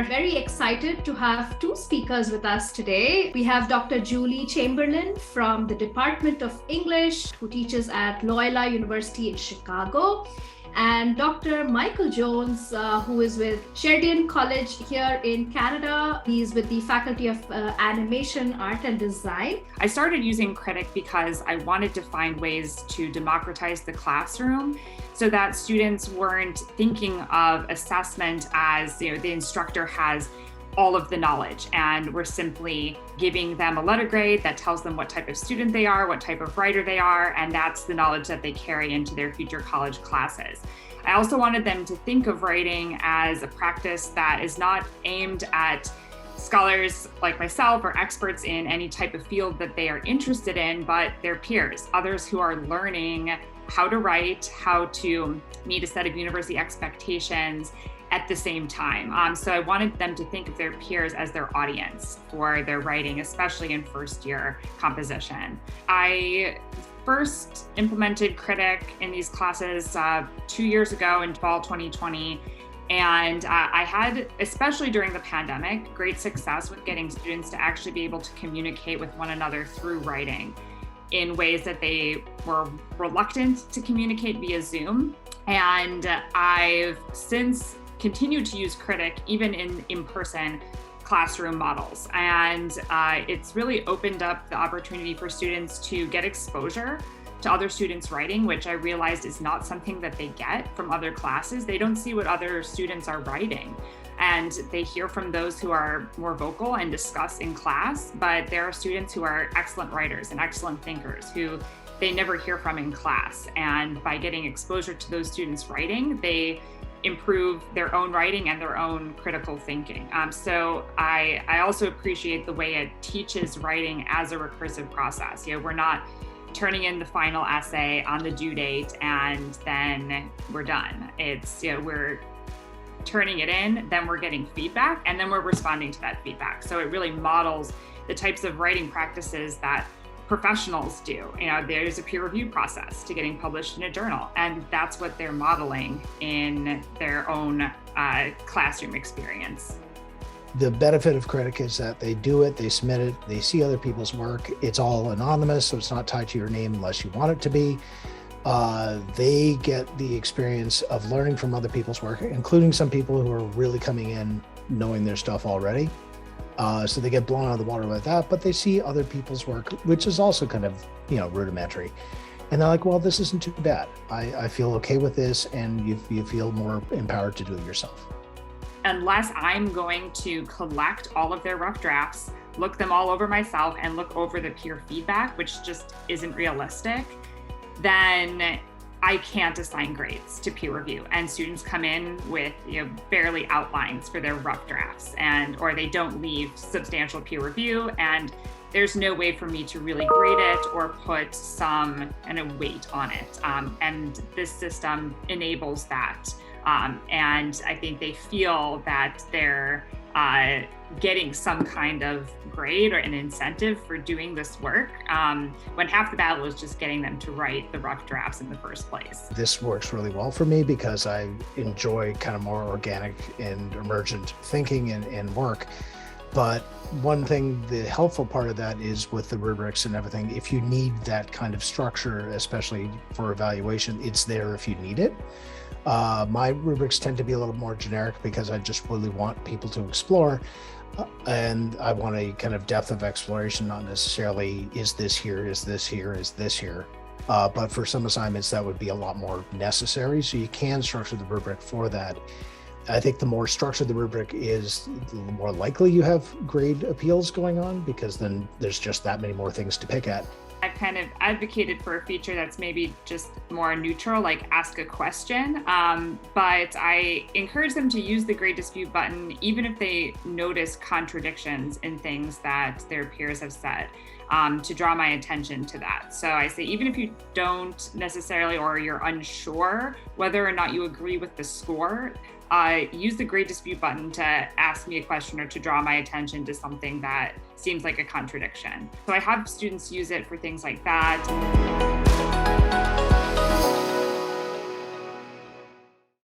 are very excited to have two speakers with us today. We have Dr. Julie Chamberlin from the Department of English, who teaches at Loyola University in Chicago, and Dr. Michael Jones, who is with Sheridan College here in Canada. He's with the Faculty of Animation, Art and Design. I started using Kritik because I wanted to find ways to democratize the classroom so that students weren't thinking of assessment as, the instructor has all of the knowledge and we're simply giving them a letter grade that tells them what type of student they are, what type of writer they are, and that's the knowledge that they carry into their future college classes. I also wanted them to think of writing as a practice that is not aimed at scholars like myself or experts in any type of field that they are interested in, but their peers, others who are learning how to write, how to meet a set of university expectations at the same time. So I wanted them to think of their peers as their audience for their writing, especially in first year composition. I first implemented Kritik in these classes 2 years ago in fall 2020. And I had, especially during the pandemic, great success with getting students to actually be able to communicate with one another through writing in ways that they were reluctant to communicate via Zoom. And I've since continued to use Kritik even in in-person classroom models. And it's really opened up the opportunity for students to get exposure to other students' writing, which I realized is not something that they get from other classes. They don't see what other students are writing. And they hear from those who are more vocal and discuss in class, but there are students who are excellent writers and excellent thinkers who they never hear from in class. And by getting exposure to those students' writing, they improve their own writing and their own critical thinking. So I also appreciate the way it teaches writing as a recursive process. We're not turning in the final essay on the due date and then we're done. It's, we're turning it in, then we're getting feedback, and then we're responding to that feedback. So it really models the types of writing practices that professionals do. There's a peer review process to getting published in a journal, and that's what they're modeling in their own classroom experience. The benefit of Kritik is that they do it, they submit it, they see other people's work. It's all anonymous, so it's not tied to your name unless you want it to be. They get the experience of learning from other people's work, including some people who are really coming in knowing their stuff already. So they get blown out of the water with that, but they see other people's work, which is also kind of, rudimentary. And they're like, well, this isn't too bad. I feel okay with this, and you feel more empowered to do it yourself. Unless I'm going to collect all of their rough drafts, look them all over myself, and look over the peer feedback, which just isn't realistic, then I can't assign grades to peer review. And students come in with barely outlines for their rough drafts, or they don't leave substantial peer review, and there's no way for me to really grade it or put some weight on it. And this system enables that. And I think they feel that they're getting some kind of grade or an incentive for doing this work, when half the battle is just getting them to write the rough drafts in the first place. This works really well for me because I enjoy kind of more organic and emergent thinking and work. But one thing, the helpful part of that is with the rubrics and everything, if you need that kind of structure, especially for evaluation, it's there if you need it. My rubrics tend to be a little more generic because I just really want people to explore, and I want a kind of depth of exploration, not necessarily is this here, is this here, is this here. But for some assignments that would be a lot more necessary, so you can structure the rubric for that. I think the more structured the rubric is, the more likely you have grade appeals going on, because then there's just that many more things to pick at. I've kind of advocated for a feature that's maybe just more neutral, like ask a question, but I encourage them to use the grade dispute button even if they notice contradictions in things that their peers have said, to draw my attention to that. So I say, even if you don't necessarily, or you're unsure whether or not you agree with the score, use the grade dispute button to ask me a question or to draw my attention to something that seems like a contradiction. So I have students use it for things like that.